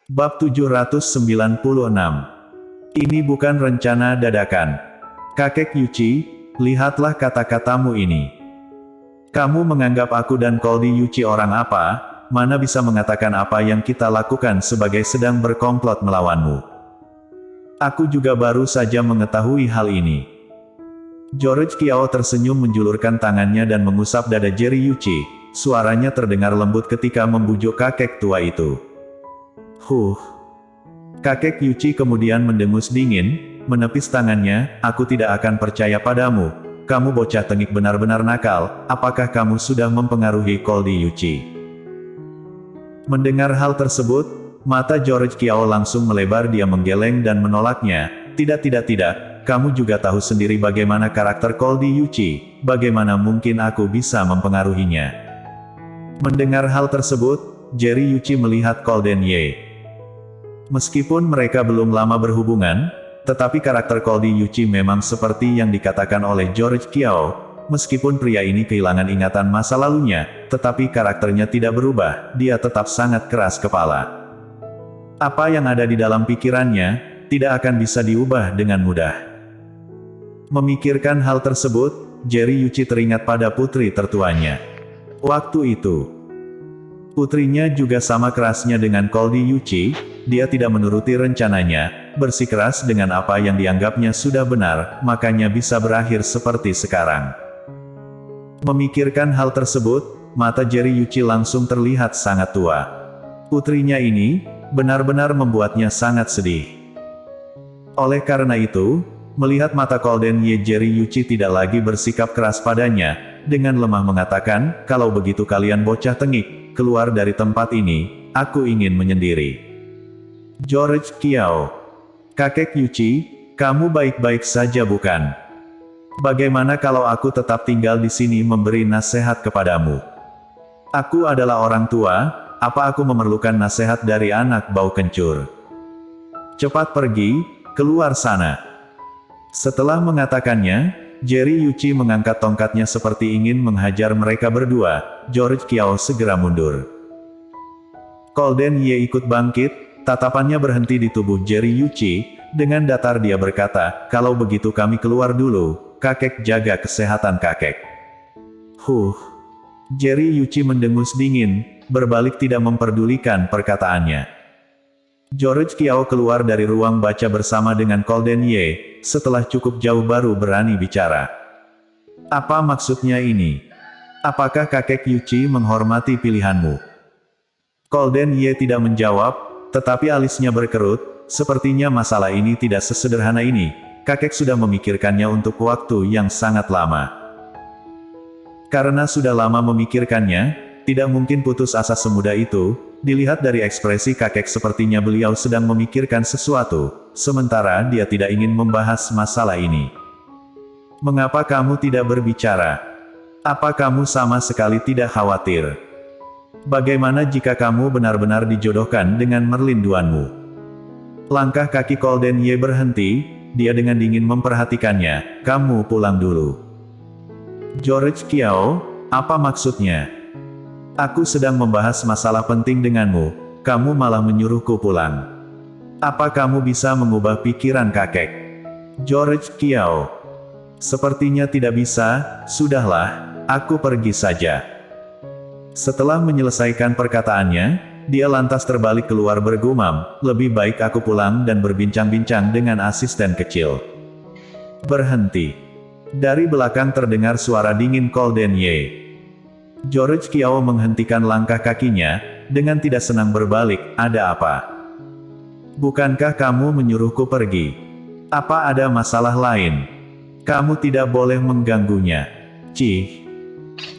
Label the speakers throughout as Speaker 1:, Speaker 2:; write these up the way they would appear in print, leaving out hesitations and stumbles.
Speaker 1: Bab 796. Ini bukan rencana dadakan. Kakek Yuchi, lihatlah kata-katamu ini. Kamu menganggap aku dan Koldi Yuchi orang apa? Mana bisa mengatakan apa yang kita lakukan sebagai sedang berkomplot melawanmu. Aku juga baru saja mengetahui hal ini. George Kiao tersenyum menjulurkan tangannya dan mengusap dada Jerry Yuchi. Suaranya terdengar lembut ketika membujuk kakek tua itu. Kakek Yuchi kemudian mendengus dingin, menepis tangannya, aku tidak akan percaya padamu. Kamu bocah tengik benar-benar nakal, apakah kamu sudah mempengaruhi Koldi Yuchi? Mendengar hal tersebut, mata George Kiao langsung melebar, dia menggeleng dan menolaknya. Tidak, kamu juga tahu sendiri bagaimana karakter Koldi Yuchi, bagaimana mungkin aku bisa mempengaruhinya? Mendengar hal tersebut, Jerry Yuchi melihat Golden Ye. Meskipun mereka belum lama berhubungan, tetapi karakter Koldi Yuchi memang seperti yang dikatakan oleh George Kiao. Meskipun pria ini kehilangan ingatan masa lalunya, tetapi karakternya tidak berubah, dia tetap sangat keras kepala. Apa yang ada di dalam pikirannya, tidak akan bisa diubah dengan mudah. Memikirkan hal tersebut, Jerry Yuchi teringat pada putri tertuanya. Waktu itu, putrinya juga sama kerasnya dengan Koldi Yuchi, dia tidak menuruti rencananya, bersikeras dengan apa yang dianggapnya sudah benar, makanya bisa berakhir seperti sekarang. Memikirkan hal tersebut, mata Jerry Yuchi langsung terlihat sangat tua. Putrinya ini, benar-benar membuatnya sangat sedih. Oleh karena itu, melihat mata Golden Ye, Jerry Yuchi tidak lagi bersikap keras padanya, dengan lemah mengatakan, kalau begitu kalian bocah tengik, keluar dari tempat ini, aku ingin menyendiri. George Kiao. Kakek Yuchi, kamu baik-baik saja bukan? Bagaimana kalau aku tetap tinggal di sini memberi nasihat kepadamu? Aku adalah orang tua, apa aku memerlukan nasihat dari anak bau kencur? Cepat pergi, keluar sana. Setelah mengatakannya, Jerry Yuchi mengangkat tongkatnya seperti ingin menghajar mereka berdua. George Kiao segera mundur. Golden Ye ikut bangkit. Tatapannya berhenti di tubuh Jerry Yuchi, dengan datar dia berkata, kalau begitu kami keluar dulu, kakek jaga kesehatan kakek. Jerry Yuchi mendengus dingin, berbalik tidak memperdulikan perkataannya. George Kiao keluar dari ruang baca bersama dengan Golden Ye, setelah cukup jauh baru berani bicara. Apa maksudnya ini? Apakah kakek Yuchi menghormati pilihanmu? Golden Ye tidak menjawab, tetapi alisnya berkerut, sepertinya masalah ini tidak sesederhana ini, kakek sudah memikirkannya untuk waktu yang sangat lama. Karena sudah lama memikirkannya, tidak mungkin putus asa semudah itu, dilihat dari ekspresi kakek sepertinya beliau sedang memikirkan sesuatu, sementara dia tidak ingin membahas masalah ini. Mengapa kamu tidak berbicara? Apa kamu sama sekali tidak khawatir? Bagaimana jika kamu benar-benar dijodohkan dengan merlinduanmu? Langkah kaki Golden Ye berhenti, dia dengan dingin memperhatikannya, kamu pulang dulu. George Kiao, apa maksudnya? Aku sedang membahas masalah penting denganmu, kamu malah menyuruhku pulang. Apa kamu bisa mengubah pikiran kakek? George Kiao. Sepertinya tidak bisa, sudahlah, aku pergi saja. Setelah menyelesaikan perkataannya, dia lantas terbalik keluar bergumam, lebih baik aku pulang dan berbincang-bincang dengan asisten kecil. Berhenti. Dari belakang terdengar suara dingin Golden Ye. George Kiao menghentikan langkah kakinya, dengan tidak senang berbalik, ada apa? Bukankah kamu menyuruhku pergi? Apa ada masalah lain? Kamu tidak boleh mengganggunya.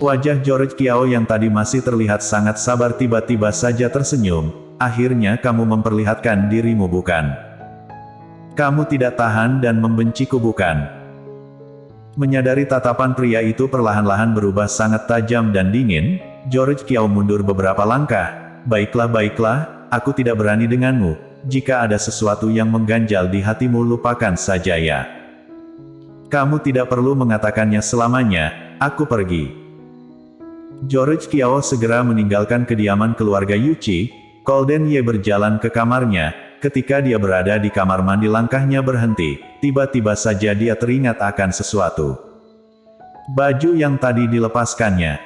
Speaker 1: Wajah George Kiao yang tadi masih terlihat sangat sabar tiba-tiba saja tersenyum, akhirnya kamu memperlihatkan dirimu bukan? Kamu tidak tahan dan membenciku bukan? Menyadari tatapan pria itu perlahan-lahan berubah sangat tajam dan dingin, George Kiao mundur beberapa langkah, baiklah, aku tidak berani denganmu, jika ada sesuatu yang mengganjal di hatimu lupakan saja ya. Kamu tidak perlu mengatakannya selamanya, aku pergi. George Kiao segera meninggalkan kediaman keluarga Yuchi, Golden Ye berjalan ke kamarnya. Ketika dia berada di kamar mandi langkahnya berhenti. Tiba-tiba saja dia teringat akan sesuatu. Baju yang tadi dilepaskannya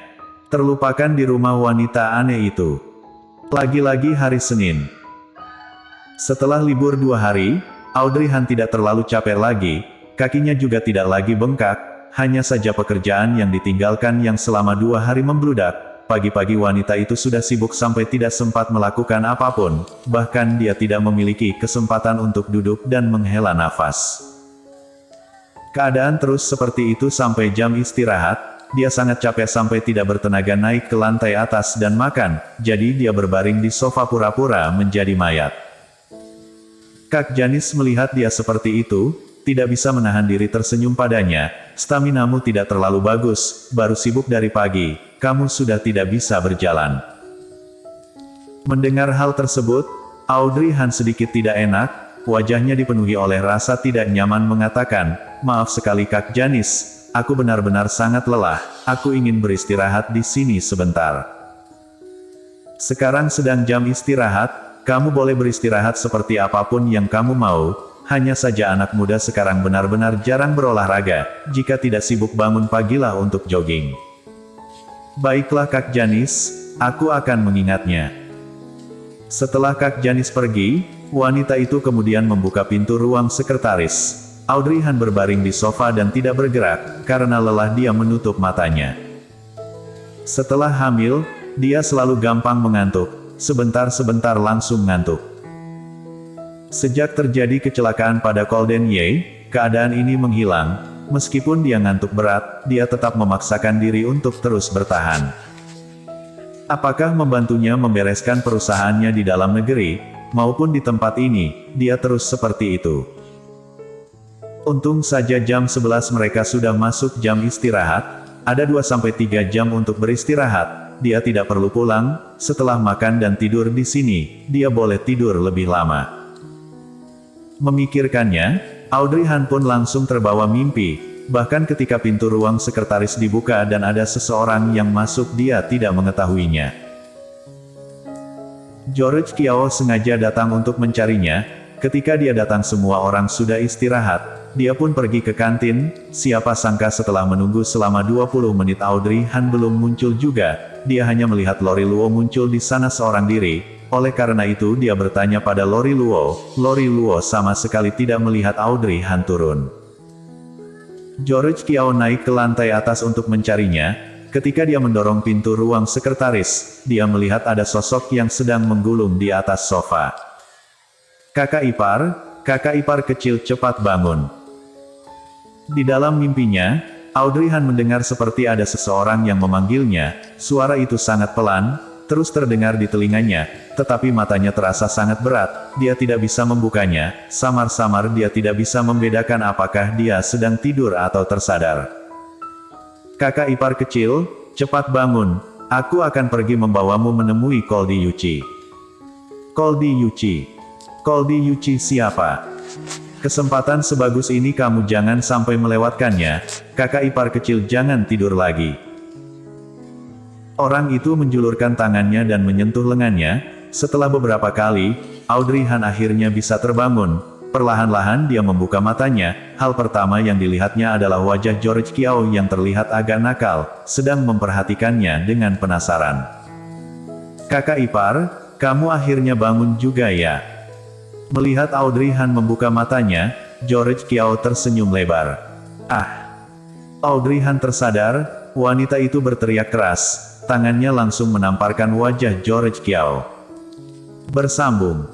Speaker 1: terlupakan di rumah wanita aneh itu. Lagi-lagi hari Senin. Setelah libur 2 hari, Audrey Han tidak terlalu capek lagi. Kakinya juga tidak lagi bengkak. Hanya saja pekerjaan yang ditinggalkan yang selama 2 hari membludak. Pagi-pagi wanita itu sudah sibuk sampai tidak sempat melakukan apapun, bahkan dia tidak memiliki kesempatan untuk duduk dan menghela nafas. Keadaan terus seperti itu sampai jam istirahat, dia sangat capek sampai tidak bertenaga naik ke lantai atas dan makan, jadi dia berbaring di sofa pura-pura menjadi mayat. Kak Janis melihat dia seperti itu, tidak bisa menahan diri tersenyum padanya. Staminamu tidak terlalu bagus, baru sibuk dari pagi, kamu sudah tidak bisa berjalan. Mendengar hal tersebut, Audrey Han sedikit tidak enak, wajahnya dipenuhi oleh rasa tidak nyaman mengatakan, maaf sekali Kak Janis, aku benar-benar sangat lelah, aku ingin beristirahat di sini sebentar. Sekarang sedang jam istirahat, kamu boleh beristirahat seperti apapun yang kamu mau. Hanya saja anak muda sekarang benar-benar jarang berolahraga, jika tidak sibuk bangun pagilah untuk jogging. Baiklah Kak Janis, aku akan mengingatnya. Setelah Kak Janis pergi, wanita itu kemudian membuka pintu ruang sekretaris. Audrey Han berbaring di sofa dan tidak bergerak, karena lelah dia menutup matanya. Setelah hamil, dia selalu gampang mengantuk, sebentar-sebentar langsung ngantuk. Sejak terjadi kecelakaan pada Golden Ye, keadaan ini menghilang. Meskipun dia ngantuk berat, dia tetap memaksakan diri untuk terus bertahan. Apakah membantunya membereskan perusahaannya di dalam negeri, maupun di tempat ini, dia terus seperti itu. Untung saja jam 11 mereka sudah masuk jam istirahat, ada 2-3 jam untuk beristirahat, dia tidak perlu pulang, setelah makan dan tidur di sini, dia boleh tidur lebih lama. Memikirkannya, Audrey Han pun langsung terbawa mimpi, bahkan ketika pintu ruang sekretaris dibuka dan ada seseorang yang masuk dia tidak mengetahuinya. George Kiao sengaja datang untuk mencarinya, ketika dia datang semua orang sudah istirahat, dia pun pergi ke kantin, siapa sangka setelah menunggu selama 20 menit Audrey Han belum muncul juga, dia hanya melihat Lori Luo muncul di sana seorang diri. Oleh karena itu dia bertanya pada Lori Luo sama sekali tidak melihat Audrey Han turun. George Kiao naik ke lantai atas untuk mencarinya, ketika dia mendorong pintu ruang sekretaris, dia melihat ada sosok yang sedang menggulung di atas sofa. Kakak ipar kecil cepat bangun. Di dalam mimpinya, Audrey Han mendengar seperti ada seseorang yang memanggilnya, suara itu sangat pelan, terus terdengar di telinganya, tetapi matanya terasa sangat berat, dia tidak bisa membukanya, samar-samar dia tidak bisa membedakan apakah dia sedang tidur atau tersadar. Kakak ipar kecil, cepat bangun, aku akan pergi membawamu menemui Koldi Yuchi. Koldi Yuchi siapa? Kesempatan sebagus ini kamu jangan sampai melewatkannya, kakak ipar kecil jangan tidur lagi. Orang itu menjulurkan tangannya dan menyentuh lengannya. Setelah beberapa kali, Audrey Han akhirnya bisa terbangun. Perlahan-lahan dia membuka matanya. Hal pertama yang dilihatnya adalah wajah George Kiao yang terlihat agak nakal, sedang memperhatikannya dengan penasaran. Kakak ipar, kamu akhirnya bangun juga ya? Melihat Audrey Han membuka matanya, George Kiao tersenyum lebar. Ah! Audrey Han tersadar, wanita itu berteriak keras. Tangannya langsung menamparkan wajah George Kiao. Bersambung.